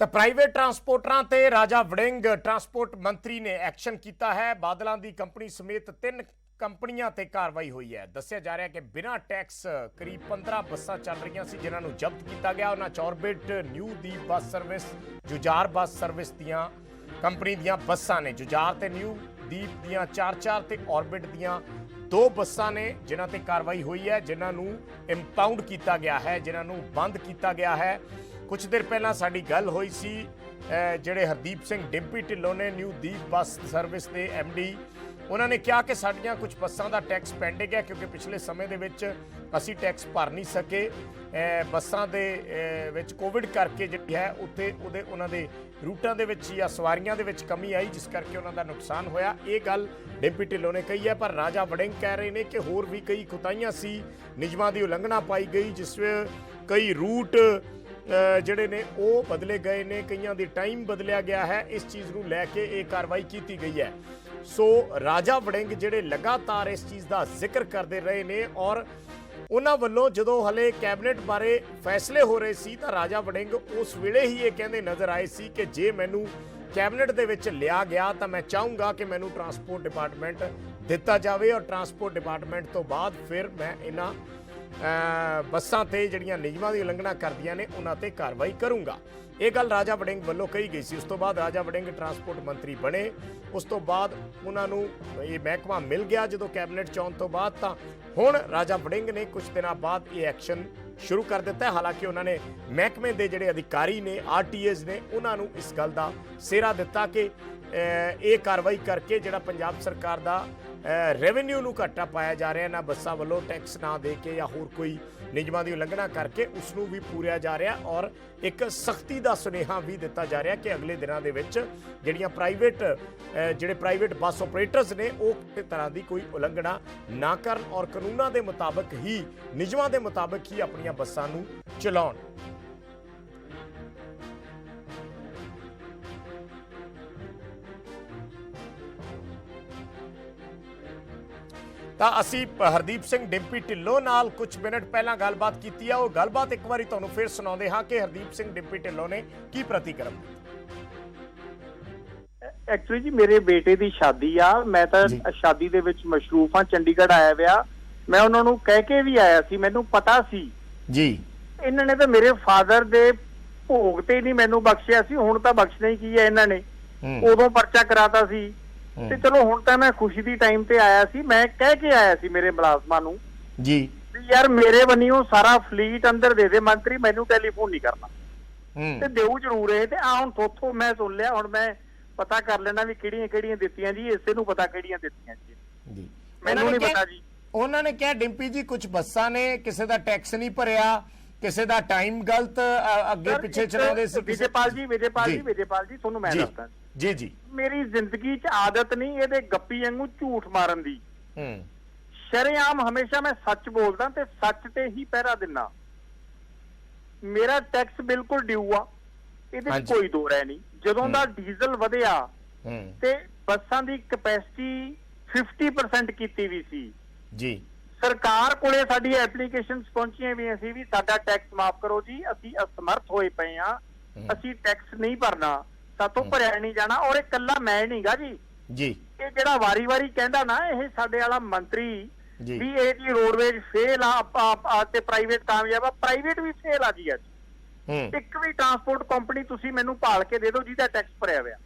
ਤਾਂ ਪ੍ਰਾਈਵੇਟ ਟਰਾਂਸਪੋਰਟਰਾਂ ਤੇ ਰਾਜਾ ਵੜਿੰਗ ਟਰਾਂਸਪੋਰਟ ਮੰਤਰੀ ਨੇ ਐਕਸ਼ਨ ਕੀਤਾ ਹੈ। ਬਾਦਲਾਂ ਦੀ ਕੰਪਨੀ ਸਮੇਤ 3 ਕੰਪਨੀਆਂ ਤੇ ਕਾਰਵਾਈ ਹੋਈ ਹੈ। ਦੱਸਿਆ ਜਾ ਰਿਹਾ ਕਿ ਬਿਨਾਂ ਟੈਕਸ ਕਰੀਬ 15 ਬੱਸਾਂ ਚੱਲ ਰਹੀਆਂ ਸੀ ਜਿਨ੍ਹਾਂ ਨੂੰ ਜ਼ਬਤ ਕੀਤਾ ਗਿਆ। ਉਹਨਾਂ 'ਚ orbit, new Deep bus service, Jujhar bus service ਦੀਆਂ ਕੰਪਨੀ ਦੀਆਂ ਬੱਸਾਂ ਨੇ। ਜੁਝਾਰ ਤੇ ਨਿਊ ਦੀਪ ਦੀਆਂ 4-4 ਤੇ ਔਰਬਿਟ ਦੀਆਂ 2 ਬੱਸਾਂ ਨੇ ਜਿਨ੍ਹਾਂ ਤੇ ਕਾਰਵਾਈ ਹੋਈ ਹੈ, ਜਿਨ੍ਹਾਂ ਨੂੰ ਇੰਪਾਊਂਡ ਕੀਤਾ ਗਿਆ ਹੈ, ਜਿਨ੍ਹਾਂ ਨੂੰ ਬੰਦ ਕੀਤਾ ਗਿਆ ਹੈ। कुछ देर पहला साड़ी गल हुई सी ਜਿਹੜੇ हरदीप सिंह डिंपी ढिल्लों ने न्यू दीप बस सर्विस के MD उन्होंने कहा कि साड़ियाँ कुछ बसां का टैक्स पेंडिंग है क्योंकि पिछले समय दे विच असी टैक्स भर नहीं सके। बसां दे विच कोविड करके जिहड़ी है उत्थे उहदे उन्हां दे रूटां दे विच या सवारियां दे विच कमी आई जिस करके उन्हां दा नुकसान होया। ये गल डिंपी ढिल्लों ने कही है, पर राजा वड़िंग कह रहे हैं कि होर भी कई कुताहियां सी, नियमां दी उलंघना पाई गई जिस कई रूट ਜਿਹੜੇ ਨੇ ਉਹ ਬਦਲੇ ਗਏ ਨੇ, ਕਈਆਂ ਦੀ ਟਾਈਮ ਬਦਲਿਆ ਗਿਆ ਹੈ। ਇਸ ਚੀਜ਼ ਨੂੰ ਲੈ ਕੇ ਇਹ ਕਾਰਵਾਈ ਕੀਤੀ ਗਈ ਹੈ। ਸੋ ਰਾਜਾ ਵੜਿੰਗ ਜਿਹੜੇ ਲਗਾਤਾਰ ਇਸ ਚੀਜ਼ ਦਾ ਜ਼ਿਕਰ ਕਰਦੇ ਰਹੇ ਨੇ ਔਰ ਉਹਨਾਂ ਵੱਲੋਂ ਜਦੋਂ ਹਲੇ ਕੈਬਨਿਟ ਬਾਰੇ ਫੈਸਲੇ ਹੋ ਰਹੇ ਸੀ ਤਾਂ ਰਾਜਾ ਵੜਿੰਗ ਉਸ ਵੇਲੇ ਹੀ ਇਹ ਕਹਿੰਦੇ ਨਜ਼ਰ ਆਏ ਸੀ ਕਿ ਜੇ ਮੈਨੂੰ ਕੈਬਨਿਟ ਦੇ ਵਿੱਚ ਲਿਆ ਗਿਆ ਤਾਂ ਮੈਂ ਚਾਹੂੰਗਾ ਕਿ ਮੈਨੂੰ ਟਰਾਂਸਪੋਰਟ ਡਿਪਾਰਟਮੈਂਟ ਦਿੱਤਾ ਜਾਵੇ ਔਰ ਟਰਾਂਸਪੋਰਟ ਡਿਪਾਰਟਮੈਂਟ ਤੋਂ ਬਾਅਦ ਫਿਰ ਮੈਂ ਇਹਨਾਂ ਬੱਸਾਂ ਤੇ ਜਿਹੜੀਆਂ ਨਿਯਮਾਂ ਦੀ ਉਲੰਘਣਾ ਕਰਦੀਆਂ ਨੇ ਉਹਨਾਂ ਤੇ ਕਾਰਵਾਈ ਕਰੂੰਗਾ। ਇਹ ਗੱਲ ਰਾਜਾ ਵੜਿੰਗ ਵੱਲੋਂ ਕਹੀ ਗਈ ਸੀ। ਉਸ ਤੋਂ ਬਾਅਦ ਰਾਜਾ ਵੜਿੰਗ ਟਰਾਂਸਪੋਰਟ ਮੰਤਰੀ ਬਣੇ। ਉਸ ਤੋਂ ਬਾਅਦ ਉਹਨਾਂ ਨੂੰ ਇਹ ਮਹਿਕਮਾ ਮਿਲ ਗਿਆ ਜਦੋਂ ਕੈਬਨਿਟ 'ਚ ਆਉਣ ਤੋਂ ਬਾਅਦ। ਤਾਂ ਹੁਣ ਰਾਜਾ ਵੜਿੰਗ ਨੇ ਕੁਝ ਦਿਨਾਂ ਬਾਅਦ ਇਹ ਐਕਸ਼ਨ ਸ਼ੁਰੂ ਕਰ ਦਿੱਤਾ ਹੈ। ਹਾਲਾਂਕਿ ਉਹਨਾਂ ਨੇ ਮਹਿਕਮੇ ਦੇ ਜਿਹੜੇ ਅਧਿਕਾਰੀ ਨੇ, RTAs ਨੇ, ਉਹਨਾਂ ਨੂੰ ਇਸ ਗੱਲ ਦਾ ਸਿਹਰਾ ਦਿੱਤਾ ਕਿ ਇਹ ਕਾਰਵਾਈ ਕਰਕੇ ਜਿਹੜਾ ਪੰਜਾਬ ਸਰਕਾਰ ਦਾ ਰੈਵਨਿਊ ਨੂੰ ਘਾਟਾ ਪਾਇਆ ਜਾ ਰਿਹਾ, ਨਾ ਬੱਸਾਂ ਵੱਲੋਂ ਟੈਕਸ ਨਾ ਦੇ ਕੇ ਜਾਂ ਹੋਰ ਕੋਈ ਨਿਯਮਾਂ ਦੀ ਉਲੰਘਣਾ ਕਰਕੇ ਉਸ ਨੂੰ ਵੀ ਪੂਰਿਆ ਜਾ ਰਿਹਾ ਔਰ ਇੱਕ ਸਖਤੀ ਦਾ ਸੁਨੇਹਾ ਵੀ ਦਿੱਤਾ ਜਾ ਰਿਹਾ ਕਿ ਅਗਲੇ ਦਿਨਾਂ ਦੇ ਵਿੱਚ ਜਿਹੜੀਆਂ ਪ੍ਰਾਈਵੇਟ ਬੱਸ ਆਪਰੇਟਰਸ ਨੇ ਉਹ ਕਿਸੇ ਤਰ੍ਹਾਂ ਦੀ ਕੋਈ ਉਲੰਘਣਾ ਨਾ ਕਰਨ ਔਰ ਕਾਨੂੰਨਾਂ ਦੇ ਮੁਤਾਬਕ ਹੀ, ਨਿਯਮਾਂ ਦੇ ਮੁਤਾਬਕ ਹੀ ਆਪਣੀਆਂ ਬੱਸਾਂ ਨੂੰ ਚਲਾਉਣ। ਤਾਂ ਅਸੀਂ ਹਰਦੀਪ ਸਿੰਘ ਡਿੰਪੀ ਢਿੱਲੋਂ ਨਾਲ ਕੁਝ ਮਿੰਟ ਪਹਿਲਾਂ ਗੱਲਬਾਤ ਕੀਤੀ ਆ। ਉਹ ਗੱਲਬਾਤ ਇੱਕ ਵਾਰੀ ਤੁਹਾਨੂੰ ਫਿਰ ਸੁਣਾਉਂਦੇ ਹਾਂ ਕਿ ਹਰਦੀਪ ਸਿੰਘ ਡਿੰਪੀ ਢਿੱਲੋਂ ਨੇ ਕੀ ਪ੍ਰਤੀਕਰਮ ਦਿੱਤਾ। ਐਕਚੁਅਲੀ ਜੀ ਮੇਰੇ ਬੇਟੇ ਦੀ ਸ਼ਾਦੀ ਆ, ਮੈਂ ਤਾਂ ਸ਼ਾਦੀ ਦੇ ਵਿੱਚ ਮਸ਼ਰੂਫ ਹਾਂ, ਚੰਡੀਗੜ੍ਹ ਆਇਆ ਵਿਆ। ਮੈਂ ਉਹਨਾਂ ਨੂੰ ਕਹਿ ਕੇ ਵੀ ਆਇਆ ਸੀ, ਮੈਨੂੰ ਪਤਾ ਸੀ ਜੀ ਇਹਨਾਂ ਨੇ ਤਾਂ ਮੇਰੇ ਫਾਦਰ ਦੇ ਭੋਗ ਤੇ ਨਹੀਂ ਮੈਨੂੰ ਬਖਸ਼ਿਆ ਸੀ, ਹੁਣ ਤਾਂ ਬਖਸ਼ਣਾ ਹੀ ਕੀ ਹੈ ਇਹਨਾਂ ਨੇ। ਉਦੋਂ ਪਰਚਾ ਕਰਾਤਾ ਸੀ ਤੇ ਚਲੋ ਹੁਣ ਤਾਂ ਮੈਂ ਖੁਸ਼ੀ ਦੀ ਟਾਈਮ ਤੇ ਆਇਆ ਸੀ। ਮੈਂ ਕਹਿ ਕੇ ਆਇਆ ਸੀ ਮੇਰੇ ਮੁਲਾਜ਼ਮਾਂ ਨੂੰ ਜੀ ਵੀ ਯਾਰ ਮੇਰੇ ਵੱਲੋਂ ਸਾਰਾ ਫਲੀਟ ਅੰਦਰ ਦੇ ਦੇ ਮੰਤਰੀ, ਮੈਨੂੰ ਟੈਲੀਫੋਨ ਨਹੀਂ ਕਰਨਾ ਤੇ ਦੇਊ ਜ਼ਰੂਰ ਇਹ। ਤੇ ਆ ਹੁਣ ਥੋਥੋਂ ਮੈਂ ਸੁਣ ਲਿਆ, ਹੁਣ ਮੈਂ ਪਤਾ ਕਰ ਲੈਣਾ ਵੀ ਕਿਹੜੀਆਂ ਕਿਹੜੀਆਂ ਦਿੱਤੀਆਂ ਜੀ, ਇਸੇ ਨੂੰ ਪਤਾ ਕਿਹੜੀਆਂ ਦਿੱਤੀਆਂ ਜੀ, ਮੈਨੂੰ ਨਹੀਂ ਪਤਾ ਜੀ। ਉਹਨਾਂ ਨੇ ਕਿਹਾ ਡਿੰਪੀ ਜੀ ਕੁਝ ਬੱਸਾਂ ਨੇ ਕਿਸੇ ਦਾ ਟੈਕਸ ਨਹੀਂ ਭਰਿਆ, ਕਿਸੇ ਦਾ ਟਾਈਮ ਗਲਤ ਅੱਗੇ ਪਿੱਛੇ ਚਲਾਉਂਦੇ ਸੀ। ਵਿਜੇਪਾਲ ਜੀ ਤੁਹਾਨੂੰ ਮੈਂ ਦੱਸਦਾ ਜੀ ਜੀ ਮੇਰੀ ਜ਼ਿੰਦਗੀ 'ਚ ਆਦਤ ਨਹੀਂ ਇਹਦੇ ਗੱਪੀ ਵਾਂਗੂ ਝੂਠ ਮਾਰਨ ਦੀ। ਸ਼ਰੇਆਮ ਹਮੇਸ਼ਾ ਮੈਂ ਸੱਚ ਬੋਲਦਾ ਤੇ ਸੱਚ ਤੇ ਹੀ ਪਹਿਰਾ ਦਿੰਦਾ। ਮੇਰਾ ਟੈਕਸ ਬਿਲਕੁਲ ਡਿਊ ਆ, ਇਹਦੇ 'ਚ ਕੋਈ ਦੋ ਰਾਏ ਨਹੀਂ। ਜਦੋਂ ਦਾ ਡੀਜ਼ਲ ਵਧਿਆ ਤੇ ਬੱਸਾਂ ਦੀ ਕੈਪੈਸਿਟੀ 50% ਕੀਤੀ ਵੀ ਸੀ ਜੀ। ਸਰਕਾਰ ਕੋਲੇ ਸਾਡੀ ਐਪਲੀਕੇਸ਼ਨਸ ਪਹੁੰਚੀਆਂ ਵੀ ਸੀ ਵੀ ਸਾਡਾ ਟੈਕਸ ਮਾਫ ਕਰੋ ਜੀ, ਅਸੀਂ ਅਸਮਰਥ ਹੋਏ ਪਏ ਆ, ਅਸੀਂ ਟੈਕਸ ਨਹੀਂ ਭਰਨਾ, ਸਾਤੋਂ ਭਰਿਆ ਨਹੀਂ ਜਾਣਾ। ਔਰ ਇਹ ਕੱਲਾ ਮੈਂ ਨਹੀਂਗਾ ਜੀ, ਇਹ ਜਿਹੜਾ ਵਾਰੀ-ਵਾਰੀ ਕਹਿੰਦਾ ਨਾ ਇਹ ਸਾਡੇ ਵਾਲਾ ਮੰਤਰੀ ਵੀ ਇਹ ਜੀ ਰੋਡਵੇਜ ਫੇਲ ਆ ਤੇ ਪ੍ਰਾਈਵੇਟ ਕਾਮਯਾਬ ਆ, ਪ੍ਰਾਈਵੇਟ ਵੀ ਫੇਲ ਆ ਜੀ। ਅੱਜ ਇੱਕ ਵੀ ਟਰਾਂਸਪੋਰਟ ਕੰਪਨੀ ਤੁਸੀਂ ਮੈਨੂੰ ਭਾਲ ਕੇ ਦੇ ਦਿਓ ਜਿਹਦਾ ਟੈਕਸ ਭਰਿਆ ਹੋਇਆ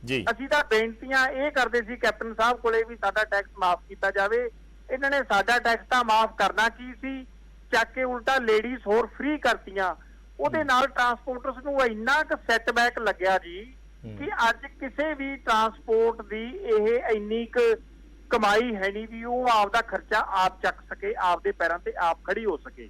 ਜੀ। ਅਸੀਂ ਤਾਂ ਬੇਨਤੀਆਂ ਇਹ ਕਰਦੇ ਸੀ ਕੈਪਟਨ ਸਾਹਿਬ ਕੋਲੇ ਵੀ ਸਾਡਾ ਟੈਕਸ ਮਾਫ ਕੀਤਾ ਜਾਵੇ। ਇਹਨਾਂ ਨੇ ਸਾਡਾ ਟੈਕਸ ਤਾਂ ਮਾਫ ਕਰਨਾ ਕੀ ਸੀ, ਚੱਕ ਕੇ ਉਲਟਾ ਲੇਡੀਜ਼ ਹੋਰ ਫ੍ਰੀ ਕਰਤੀਆਂ। ਉਹਦੇ ਨਾਲ ਟਰਾਂਸਪੋਰਟਰਸ ਨੂੰ ਇੰਨਾ ਕੁ ਸੈਟਬੈਕ ਲੱਗਿਆ ਜੀ ਕਿ ਅੱਜ ਕਿਸੇ ਵੀ ਟਰਾਂਸਪੋਰਟ ਦੀ ਇਹ ਇੰਨੀ ਕੁ ਕਮਾਈ ਹੈ ਨਹੀਂ ਵੀ ਉਹ ਆਪਦਾ ਖਰਚਾ ਆਪ ਚੱਕ ਸਕੇ, ਆਪਦੇ ਪੈਰਾਂ ਤੇ ਆਪ ਖੜੀ ਹੋ ਸਕੇ।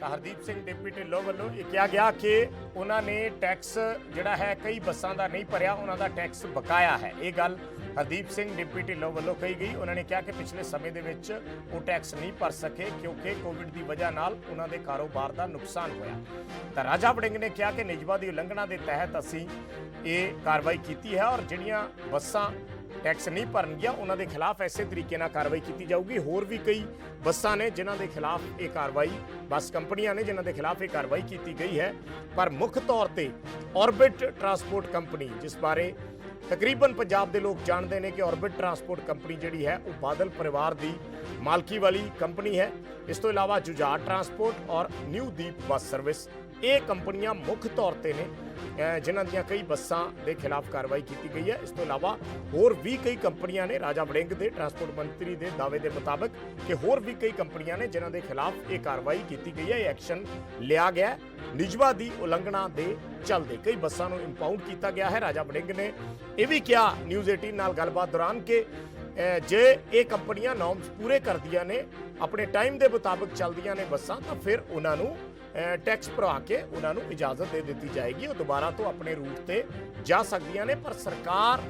ਹਰਦੀਪ ਸਿੰਘ ਡਿੰਪੀ ਢਿੱਲੋਂ ਵੱਲੋਂ ਇਹ ਕਿਹਾ ਗਿਆ ਕਿ ਉਹਨਾਂ ਨੇ ਟੈਕਸ ਜਿਹੜਾ ਹੈ ਕਈ ਬੱਸਾਂ ਦਾ ਨਹੀਂ ਭਰਿਆ, ਉਹਨਾਂ ਦਾ ਟੈਕਸ ਬਕਾਇਆ ਹੈ। ਇਹ ਗੱਲ ਹਰਦੀਪ ਸਿੰਘ ਡਿੰਪੀ ਢਿੱਲੋਂ ਵੱਲੋਂ ਕਹੀ ਗਈ। ਉਹਨਾਂ ਨੇ ਕਿਹਾ ਕਿ ਪਿਛਲੇ ਸਮੇਂ ਦੇ ਵਿੱਚ ਉਹ ਟੈਕਸ ਨਹੀਂ ਭਰ ਸਕੇ ਕਿਉਂਕਿ ਕੋਵਿਡ ਦੀ ਵਜ੍ਹਾ ਨਾਲ ਉਹਨਾਂ ਦੇ ਕਾਰੋਬਾਰ ਦਾ ਨੁਕਸਾਨ ਹੋਇਆ। ਤਾਂ ਰਾਜਾ ਵੜਿੰਗ ਨੇ ਕਿਹਾ ਕਿ ਨਿਯਮਾਂ ਦੀ ਉਲੰਘਣਾ ਦੇ ਤਹਿਤ ਅਸੀਂ ਇਹ ਕਾਰਵਾਈ ਕੀਤੀ ਹੈ ਔਰ ਜਿਹੜੀਆਂ ਬੱਸਾਂ ਟੈਕਸ ਨਹੀਂ ਭਰਨਗੀਆਂ ਉਹਨਾਂ ਦੇ ਖਿਲਾਫ ਐਸੇ ਤਰੀਕੇ ਨਾਲ ਕਾਰਵਾਈ ਕੀਤੀ ਜਾਊਗੀ। ਹੋਰ ਵੀ ਕਈ ਬੱਸਾਂ ਨੇ ਜਿਨ੍ਹਾਂ ਦੇ ਖਿਲਾਫ ਇਹ ਕਾਰਵਾਈ, ਬੱਸ ਕੰਪਨੀਆਂ ਨੇ ਜਿਨ੍ਹਾਂ ਦੇ ਖਿਲਾਫ ਇਹ ਕਾਰਵਾਈ ਕੀਤੀ ਗਈ ਹੈ। ਪਰ ਮੁੱਖ ਤੌਰ ਤੇ ਆਰਬਿਟ ਟਰਾਂਸਪੋਰਟ ਕੰਪਨੀ, ਜਿਸ ਬਾਰੇ ਤਕਰੀਬਨ ਪੰਜਾਬ ਦੇ ਲੋਕ ਜਾਣਦੇ ਨੇ ਕਿ ਆਰਬਿਟ ਟਰਾਂਸਪੋਰਟ ਕੰਪਨੀ ਜਿਹੜੀ ਹੈ ਉਹ ਬਾਦਲ ਪਰਿਵਾਰ ਦੀ ਮਾਲਕੀ ਵਾਲੀ ਕੰਪਨੀ ਹੈ। ਇਸ ਤੋਂ ਇਲਾਵਾ ਜੁਝਾਰ ਟਰਾਂਸਪੋਰਟ ਔਰ ਨਿਊ ਦੀਪ ਬੱਸ ਸਰਵਿਸ, ਇਹ ਕੰਪਨੀਆਂ ਮੁੱਖ ਤੌਰ ਤੇ ਨੇ ਜਿਨ੍ਹਾਂ ਦੀਆਂ ਕਈ ਬੱਸਾਂ ਦੇ ਖਿਲਾਫ ਕਾਰਵਾਈ ਕੀਤੀ ਗਈ ਹੈ। ਇਸ ਤੋਂ ਇਲਾਵਾ ਹੋਰ ਵੀ ਕਈ ਕੰਪਨੀਆਂ ਨੇ। ਰਾਜਾ ਵੜਿੰਗ ਦੇ ਟਰਾਂਸਪੋਰਟ ਮੰਤਰੀ ਦੇ ਦਾਅਵੇ ਦੇ ਮੁਤਾਬਕ ਕਿ ਹੋਰ ਵੀ ਕਈ ਕੰਪਨੀਆਂ ਨੇ ਜਿਨ੍ਹਾਂ ਦੇ ਖਿਲਾਫ ਇਹ ਕਾਰਵਾਈ ਕੀਤੀ ਗਈ ਹੈ, ਇਹ ਐਕਸ਼ਨ ਲਿਆ ਗਿਆ ਹੈ। ਨਿਯਮਾਂ ਦੀ ਉਲੰਘਣਾ ਦੇ ਚੱਲਦੇ ਕਈ ਬੱਸਾਂ ਨੂੰ ਇੰਪਾਊਂਡ ਕੀਤਾ ਗਿਆ ਹੈ। ਰਾਜਾ ਵੜਿੰਗ ਨੇ ਇਹ ਵੀ ਕਿਹਾ ਨਿਊਜ਼ 18 ਨਾਲ ਗੱਲਬਾਤ ਦੌਰਾਨ ਕਿ ਜੇ ਇਹ ਕੰਪਨੀਆਂ ਨੋਰਮਸ ਪੂਰੇ ਕਰਦੀਆਂ ਨੇ, ਆਪਣੇ ਟਾਈਮ ਦੇ ਮੁਤਾਬਕ ਚੱਲਦੀਆਂ ਨੇ ਬੱਸਾਂ, ਤਾਂ ਫਿਰ ਉਹਨਾਂ ਨੂੰ ਟੈਕਸ ਭਰਾ ਕੇ ਉਹਨਾਂ ਨੂੰ ਇਜਾਜ਼ਤ ਦੇ ਦਿੱਤੀ ਜਾਏਗੀ, ਉਹ ਦੁਬਾਰਾ ਤੋਂ ਆਪਣੇ ਰੂਟ ਤੇ ਜਾ ਸਕਦੀਆਂ ਨੇ। ਪਰ ਸਰਕਾਰ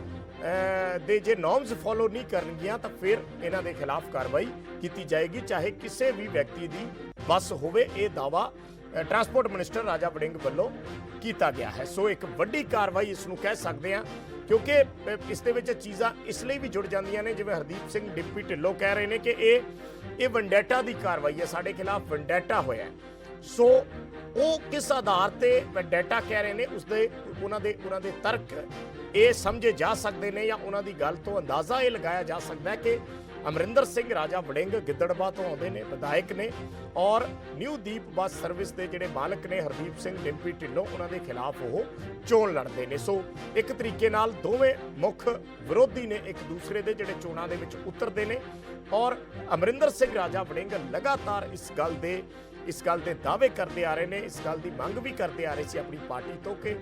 ਦੇ ਜੇ ਨੋਰਮਸ ਫੋਲੋ ਨਹੀਂ ਕਰਨਗੀਆਂ ਤਾਂ ਫਿਰ ਇਹਨਾਂ ਦੇ ਖਿਲਾਫ ਕਾਰਵਾਈ ਕੀਤੀ ਜਾਏਗੀ, ਚਾਹੇ ਕਿਸੇ ਵੀ ਵਿਅਕਤੀ ਦੀ ਬੱਸ ਹੋਵੇ। ਇਹ ਦਾਅਵਾ ਟਰਾਂਸਪੋਰਟ ਮਿਨਿਸਟਰ ਰਾਜਾ ਵੜਿੰਗ ਵੱਲੋਂ ਕੀਤਾ ਗਿਆ ਹੈ। ਸੋ ਇੱਕ ਵੱਡੀ ਕਾਰਵਾਈ ਇਸ ਨੂੰ ਕਹਿ ਸਕਦੇ ਹਾਂ, ਕਿਉਂਕਿ ਇਸ ਦੇ ਵਿੱਚ ਚੀਜ਼ਾਂ ਇਸ ਲਈ ਵੀ ਜੁੜ ਜਾਂਦੀਆਂ ਨੇ, ਜਿਵੇਂ ਹਰਦੀਪ ਸਿੰਘ ਡਿੰਪੀ ਢਿੱਲੋਂ ਕਹਿ ਰਹੇ ਨੇ ਕਿ ਇਹ ਵੰਡੈਟਾ ਦੀ ਕਾਰਵਾਈ ਹੈ, ਸਾਡੇ ਖਿਲਾਫ ਵੰਡੈਟਾ ਹੋਇਆ। ਸੋ ਉਹ ਕਿਸ ਆਧਾਰ ਤੇ ਵੰਡੈਟਾ ਕਹਿ ਰਹੇ ਨੇ, ਉਹਨਾਂ ਦੇ ਤਰਕ ਇਹ ਸਮਝੇ ਜਾ ਸਕਦੇ ਨੇ, ਜਾਂ ਉਹਨਾਂ ਦੀ ਗੱਲ ਤੋਂ ਅੰਦਾਜ਼ਾ ਇਹ ਲਗਾਇਆ ਜਾ ਸਕਦਾ ਹੈ ਕਿ ਅਮਰਿੰਦਰ ਸਿੰਘ ਰਾਜਾ ਵੜਿੰਗ ਗਿੱਦੜਬਾਹਾ ਤੋਂ ਆਉਂਦੇ ਨੇ, ਵਿਧਾਇਕ ਨੇ, ਔਰ ਨਿਊ ਦੀਪ ਬੱਸ ਸਰਵਿਸ ਦੇ ਜਿਹੜੇ ਮਾਲਕ ਨੇ ਹਰਦੀਪ ਸਿੰਘ ਡਿੰਪੀ ਢਿੱਲੋਂ, ਉਹਨਾਂ ਦੇ ਖਿਲਾਫ ਉਹ ਚੋਣ ਲੜਦੇ ਨੇ। ਸੋ ਇੱਕ ਤਰੀਕੇ ਨਾਲ ਦੋਵੇਂ ਮੁੱਖ ਵਿਰੋਧੀ ਨੇ ਇੱਕ ਦੂਸਰੇ ਦੇ ਜਿਹੜੇ ਚੋਣਾਂ ਦੇ ਵਿੱਚ ਉਤਰਦੇ ਨੇ। ਔਰ ਅਮਰਿੰਦਰ ਸਿੰਘ ਰਾਜਾ ਵੜਿੰਗ ਲਗਾਤਾਰ ਇਸ ਗੱਲ ਦੇ ਦਾਅਵੇ ਕਰਦੇ ਆ ਰਹੇ ਨੇ, ਇਸ ਗੱਲ ਦੀ ਮੰਗ ਵੀ ਕਰਦੇ ਆ ਰਹੇ ਸੀ ਆਪਣੀ ਪਾਰਟੀ ਤੋਂ ਕਿ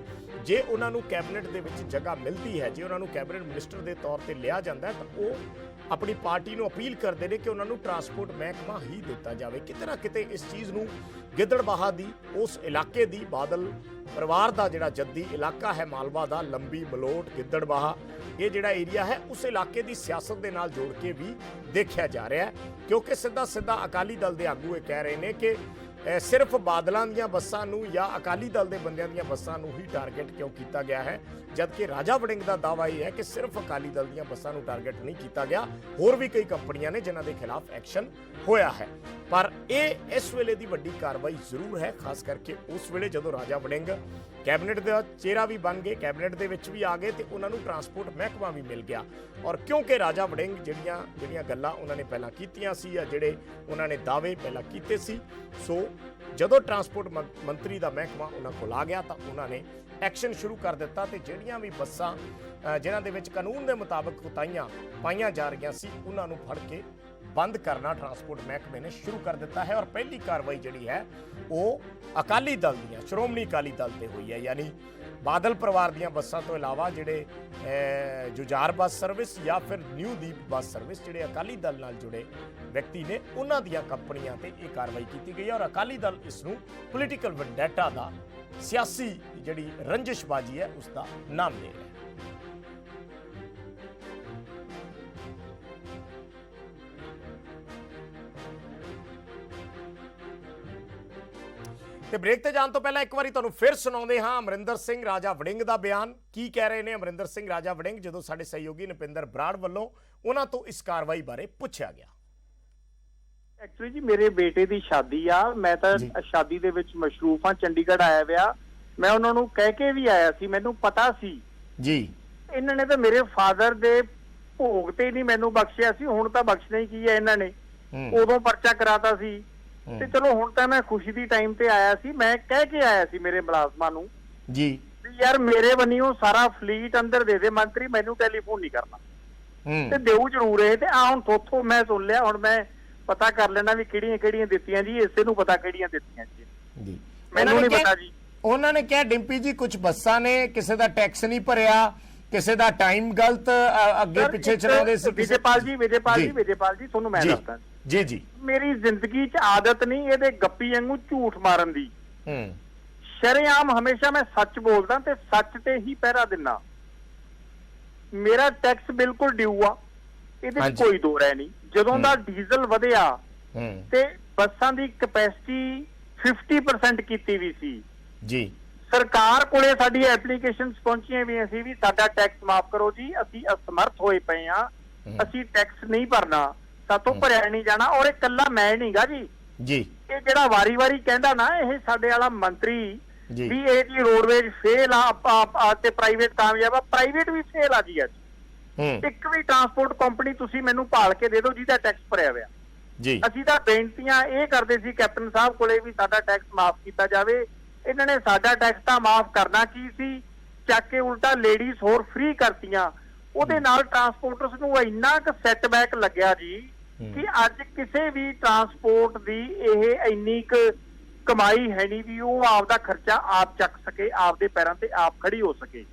ਜੇ ਉਹਨਾਂ ਨੂੰ ਕੈਬਨਿਟ ਦੇ ਵਿੱਚ ਜਗ੍ਹਾ ਮਿਲਦੀ ਹੈ, ਜੇ ਉਹਨਾਂ ਨੂੰ ਕੈਬਨਿਟ ਮਿਨਿਸਟਰ ਦੇ ਤੌਰ ਤੇ ਲਿਆ ਜਾਂਦਾ ਹੈ, ਤਾਂ ਉਹ ਆਪਣੀ ਪਾਰਟੀ ਨੂੰ ਅਪੀਲ ਕਰਦੇ ਨੇ ਕਿ ਉਹਨਾਂ ਨੂੰ ਟਰਾਂਸਪੋਰਟ ਮਹਿਕਮਾ ਹੀ ਦਿੱਤਾ ਜਾਵੇ। ਕਿਤੇ ਨਾ ਕਿਤੇ ਇਸ ਚੀਜ਼ ਨੂੰ ਗਿੱਦੜਬਾਹਾ ਦੀ, ਉਸ ਇਲਾਕੇ ਦੀ, ਬਾਦਲ ਪਰਿਵਾਰ ਦਾ ਜਿਹੜਾ ਜੱਦੀ ਇਲਾਕਾ ਹੈ ਮਾਲਵਾ ਦਾ, ਲੰਬੀ, ਮਲੋਟ, ਗਿੱਦੜਬਾਹਾ, ਇਹ ਜਿਹੜਾ ਏਰੀਆ ਹੈ ਉਸ ਇਲਾਕੇ ਦੀ ਸਿਆਸਤ ਦੇ ਨਾਲ ਜੋੜ ਕੇ ਵੀ ਦੇਖਿਆ ਜਾ ਰਿਹਾ ਹੈ। ਕਿਉਂਕਿ ਸਿੱਧਾ ਅਕਾਲੀ ਦਲ ਦੇ ਆਗੂ ਇਹ ਕਹਿ ਰਹੇ ਨੇ ਕਿ ਸਿਰਫ ਬਾਦਲਾਂ ਦੀਆਂ ਬੱਸਾਂ ਨੂੰ ਜਾਂ ਅਕਾਲੀ ਦਲ ਦੇ ਬੰਦਿਆਂ ਦੀਆਂ ਬੱਸਾਂ ਨੂੰ ਹੀ ਟਾਰਗੇਟ ਕਿਉਂ ਕੀਤਾ ਗਿਆ ਹੈ, ਜਦਕਿ ਰਾਜਾ ਵੜਿੰਗ ਦਾ ਦਾਅਵਾ ਇਹ ਹੈ ਕਿ ਸਿਰਫ ਅਕਾਲੀ ਦਲ ਦੀਆਂ ਬੱਸਾਂ ਨੂੰ ਟਾਰਗੇਟ ਨਹੀਂ ਕੀਤਾ ਗਿਆ, ਹੋਰ ਵੀ ਕਈ ਕੰਪਨੀਆਂ ਨੇ ਜਿਨ੍ਹਾਂ ਦੇ ਖਿਲਾਫ ਐਕਸ਼ਨ ਹੋਇਆ ਹੈ। ਪਰ ਇਹ ਇਸ ਵੇਲੇ ਦੀ ਵੱਡੀ ਕਾਰਵਾਈ ਜ਼ਰੂਰ ਹੈ, ਖਾਸ ਕਰਕੇ ਉਸ ਵੇਲੇ ਜਦੋਂ ਰਾਜਾ ਵੜਿੰਗ ਕੈਬਨਿਟ ਦਾ ਚਿਹਰਾ ਵੀ ਬਣ ਗਏ, ਕੈਬਨਿਟ ਦੇ ਵਿੱਚ ਵੀ ਆ ਗਏ ਤੇ ਉਹਨਾਂ ਨੂੰ ਟਰਾਂਸਪੋਰਟ ਮਹਿਕਮਾ ਵੀ ਮਿਲ ਗਿਆ। ਔਰ ਕਿਉਂਕਿ ਰਾਜਾ ਵੜਿੰਗ ਜਿਹੜੀਆਂ ਗੱਲਾਂ ਉਹਨਾਂ ਨੇ ਪਹਿਲਾਂ ਕੀਤੀਆਂ ਸੀ, ਜਾਂ ਜਿਹੜੇ ਉਹਨਾਂ ਨੇ ਦਾਅਵੇ ਪਹਿਲਾਂ ਕੀਤੇ ਸੀ, ਸੋ ਜਦੋਂ ਟਰਾਂਸਪੋਰਟ ਮੰਤਰੀ ਦਾ ਮਹਿਕਮਾ ਉਹਨਾਂ ਕੋਲ ਆ ਗਿਆ ਤਾਂ ਉਹਨਾਂ ਨੇ ਐਕਸ਼ਨ ਸ਼ੁਰੂ ਕਰ ਦਿੱਤਾ ਤੇ ਜਿਹੜੀਆਂ ਵੀ ਬੱਸਾਂ ਜਿਨ੍ਹਾਂ ਦੇ ਵਿੱਚ ਕਾਨੂੰਨ ਦੇ ਮੁਤਾਬਕ ਕੁਤਾਹੀਆਂ ਪਾਈਆਂ ਜਾ ਰਹੀਆਂ ਸੀ, ਉਹਨਾਂ ਨੂੰ ਫੜ ਕੇ ਬੰਦ ਕਰਨਾ ਟਰਾਂਸਪੋਰਟ ਮਹਿਕਮੇ ਨੇ ਸ਼ੁਰੂ ਕਰ ਦਿੱਤਾ ਹੈ। ਔਰ ਪਹਿਲੀ ਕਾਰਵਾਈ ਜਿਹੜੀ ਹੈ ਉਹ ਅਕਾਲੀ ਦਲ ਦੀਆਂ, ਸ਼੍ਰੋਮਣੀ ਅਕਾਲੀ ਦਲ ਤੇ ਹੋਈ ਹੈ, ਯਾਨੀ ਬਾਦਲ ਪਰਿਵਾਰ ਦੀਆਂ ਬੱਸਾਂ ਤੋਂ ਇਲਾਵਾ ਜਿਹੜੇ ਜੁਝਾਰ ਬੱਸ ਸਰਵਿਸ ਜਾਂ ਫਿਰ ਨਿਊ ਦੀਪ ਬੱਸ ਸਰਵਿਸ, ਜਿਹੜੇ ਅਕਾਲੀ ਦਲ ਨਾਲ ਜੁੜੇ ਵਿਅਕਤੀ ਨੇ, ਉਹਨਾਂ ਦੀਆਂ ਕੰਪਨੀਆਂ ਤੇ ਇਹ ਕਾਰਵਾਈ ਕੀਤੀ ਗਈ ਹੈ। ਔਰ ਅਕਾਲੀ ਦਲ ਇਸ ਨੂੰ ਪੋਲੀਟੀਕਲ ਵੈਂਡੈਟਾ ਦਾ, ਸਿਆਸੀ ਜਿਹੜੀ ਰੰਜਿਸ਼ਬਾਜ਼ੀ ਹੈ, ਉਸ ਦਾ ਨਾਮ ਦੇ ਰਿਹਾ ਹੈ। ਤੇ ਬ੍ਰੇਕ ਤੇ ਜਾਣ ਤੋਂ ਪਹਿਲਾਂ ਇੱਕ ਵਾਰੀ ਤੁਹਾਨੂੰ ਫਿਰ ਸੁਣਾਉਂਦੇ ਹਾਂ ਅਮਰਿੰਦਰ ਸਿੰਘ ਰਾਜਾ ਵੜਿੰਗ ਦਾ ਬਿਆਨ। ਕੀ ਕਹਿ ਰਹੇ ਨੇ ਅਮਰਿੰਦਰ ਸਿੰਘ ਰਾਜਾ ਵੜਿੰਗ ਜਦੋਂ ਸਾਡੇ ਸਹਿਯੋਗੀ ਨਪਿੰਦਰ ਬਰਾੜ ਵੱਲੋਂ ਉਹਨਾਂ ਤੋਂ ਇਸ ਕਾਰਵਾਈ ਬਾਰੇ ਪੁੱਛਿਆ ਗਿਆ। ਐਕਚੁਅਲੀ ਜੀ ਮੇਰੇ ਬੇਟੇ ਦੀ ਸ਼ਾਦੀ ਆ, ਮੈਂ ਤਾਂ ਸ਼ਾਦੀ ਦੇ ਵਿੱਚ ਮਸ਼ਰੂਫ ਹਾਂ, ਚੰਡੀਗੜ੍ਹ ਆਇਆ ਵਿਆ। ਮੈਂ ਉਹਨਾਂ ਨੂੰ ਕਹਿ ਕੇ ਵੀ ਆਇਆ ਸੀ, ਮੈਨੂੰ ਪਤਾ ਸੀ ਜੀ ਇਹਨਾਂ ਨੇ ਤਾਂ ਮੇਰੇ ਫਾਦਰ ਦੇ ਭੋਗ ਤੇ ਨਹੀਂ ਮੈਨੂੰ ਬਖਸ਼ਿਆ ਸੀ, ਹੁਣ ਤਾਂ ਬਖਸ਼ਣਾ ਹੀ ਕੀ ਹੈ ਇਹਨਾਂ ਨੇ, ਉਦੋਂ ਪਰਚਾ ਕਰਾਤਾ ਸੀ। ਤੇ ਚਲੋ ਹੁਣ ਤਾਂ ਮੈਂ ਖੁਸ਼ੀ ਦੀ ਟਾਈਮ ਤੇ ਆਇਆ ਸੀ, ਮੈਂ ਕਹਿ ਕੇ ਆਇਆ ਸੀ ਮੇਰੇ ਮੁਲਾਜ਼ਮਾਂ ਨੂੰ ਜੀ ਵੀ ਯਾਰ ਮੇਰੇ ਵੱਲੋਂ ਸਾਰਾ ਫਲੀਟ ਅੰਦਰ ਦੇ ਦੇ ਮੰਤਰੀ, ਮੈਨੂੰ ਟੈਲੀਫੋਨ ਨਹੀਂ ਕਰਨਾ, ਤੇ ਦੇਊ ਜ਼ਰੂਰ ਇਹ। ਤੇ ਆ ਹੁਣ ਥੋਥੋਂ ਮੈਂ ਸੁਣ ਲਿਆ, ਹੁਣ ਮੈਂ ਪਤਾ ਕਰ ਲੈਣਾ ਵੀ ਕਿਹੜੀਆਂ ਦਿੱਤੀਆਂ ਜੀ, ਇਸੇ ਨੂੰ ਪਤਾ ਕਿਹੜੀਆਂ ਦਿੱਤੀਆਂ ਜੀ, ਮੈਨੂੰ ਨਹੀਂ ਪਤਾ ਜੀ। ਉਹਨਾਂ ਨੇ ਕਿਹਾ ਡਿੰਪੀ ਜੀ ਕੁਝ ਬੱਸਾਂ ਨੇ ਕਿਸੇ ਦਾ ਟੈਕਸ ਨਹੀਂ ਭਰਿਆ, ਕਿਸੇ ਦਾ ਟਾਈਮ ਗਲਤ ਅੱਗੇ ਪਿੱਛੇ ਚਲਾਉਂਦੇ ਸੀ। ਵਿਜੇਪਾਲ ਜੀ ਤੁਹਾਨੂੰ ਮੈਂ ਦੱਸਦਾ ਜੀ ਜੀ, ਮੇਰੀ ਜ਼ਿੰਦਗੀ 'ਚ ਆਦਤ ਨਹੀਂ ਇਹਦੇ ਗੱਪੀ ਵਾਂਗੂ ਝੂਠ ਮਾਰਨ ਦੀ। ਸ਼ਰੇਆਮ ਹਮੇਸ਼ਾ ਮੈਂ ਸੱਚ ਬੋਲਦਾ ਤੇ ਸੱਚ ਤੇ ਹੀ ਪਹਿਰਾ ਦਿੰਦਾ। ਮੇਰਾ ਟੈਕਸ ਬਿਲਕੁਲ ਡਿਊ ਆ, ਇਹਦੇ 'ਚ ਕੋਈ ਦੋ ਰਾਏ ਨਹੀਂ। ਜਦੋਂ ਦਾ ਡੀਜ਼ਲ ਵਧਿਆ ਤੇ ਬੱਸਾਂ ਦੀ ਕੈਪੈਸਿਟੀ 50% ਕੀਤੀ ਵੀ ਸੀ ਜੀ, ਸਰਕਾਰ ਕੋਲੇ ਸਾਡੀ ਐਪਲੀਕੇਸ਼ਨਸ ਪਹੁੰਚੀਆਂ ਵੀ ਅਸੀਂ ਵੀ ਸਾਡਾ ਟੈਕਸ ਮਾਫ ਕਰੋ ਜੀ, ਅਸੀਂ ਅਸਮਰਥ ਹੋਏ ਪਏ ਆ, ਅਸੀਂ ਟੈਕਸ ਨਹੀਂ ਭਰਨਾ, ਸਾਤੋਂ ਭਰਿਆ ਨਹੀਂ ਜਾਣਾ। ਔਰ ਇਹ ਕੱਲਾ ਮੈਂ ਨਹੀਂਗਾ ਜੀ, ਇਹ ਜਿਹੜਾ ਵਾਰੀ-ਵਾਰੀ ਕਹਿੰਦਾ ਨਾ ਇਹ ਸਾਡੇ ਵਾਲਾ ਮੰਤਰੀ ਵੀ ਇਹ ਜੀ ਰੋਡਵੇਜ ਫੇਲ ਆ ਤੇ ਪ੍ਰਾਈਵੇਟ ਕਾਮਯਾਬ ਆ, ਪ੍ਰਾਈਵੇਟ ਵੀ ਫੇਲ ਆ ਜੀ। ਅੱਜ ਇੱਕ ਵੀ ਟਰਾਂਸਪੋਰਟ ਕੰਪਨੀ ਤੁਸੀਂ ਮੈਨੂੰ ਭਾਲ ਕੇ ਦੇ ਦਿਓ ਜਿਹਦਾ ਟੈਕਸ ਭਰਿਆ ਹੋਇਆ ਜੀ। ਅਸੀਂ ਤਾਂ ਬੇਨਤੀਆਂ ਇਹ ਕਰਦੇ ਸੀ ਕੈਪਟਨ ਸਾਹਿਬ ਕੋਲੇ ਵੀ ਸਾਡਾ ਟੈਕਸ ਮਾਫ ਕੀਤਾ ਜਾਵੇ। ਇਹਨਾਂ ਨੇ ਸਾਡਾ ਟੈਕਸ ਤਾਂ ਮਾਫ ਕਰਨਾ ਕੀ ਸੀ, ਚੱਕ ਕੇ ਉਲਟਾ ਲੇਡੀਜ਼ ਹੋਰ ਫ੍ਰੀ ਕਰਤੀਆਂ। ਉਹਦੇ ਨਾਲ ਟਰਾਂਸਪੋਰਟਰਸ ਨੂੰ ਇੰਨਾ ਕੁ ਸੈਟਬੈਕ ਲੱਗਿਆ ਜੀ ਕਿ ਅੱਜ ਕਿਸੇ ਵੀ ਟਰਾਂਸਪੋਰਟ ਦੀ ਇਹ ਇੰਨੀ ਕੁ ਕਮਾਈ ਹੈ ਨਹੀਂ ਵੀ ਉਹ ਆਪਦਾ ਖਰਚਾ ਆਪ ਚੱਕ ਸਕੇ, ਆਪਦੇ ਪੈਰਾਂ ਤੇ ਆਪ ਖੜੀ ਹੋ ਸਕੇ।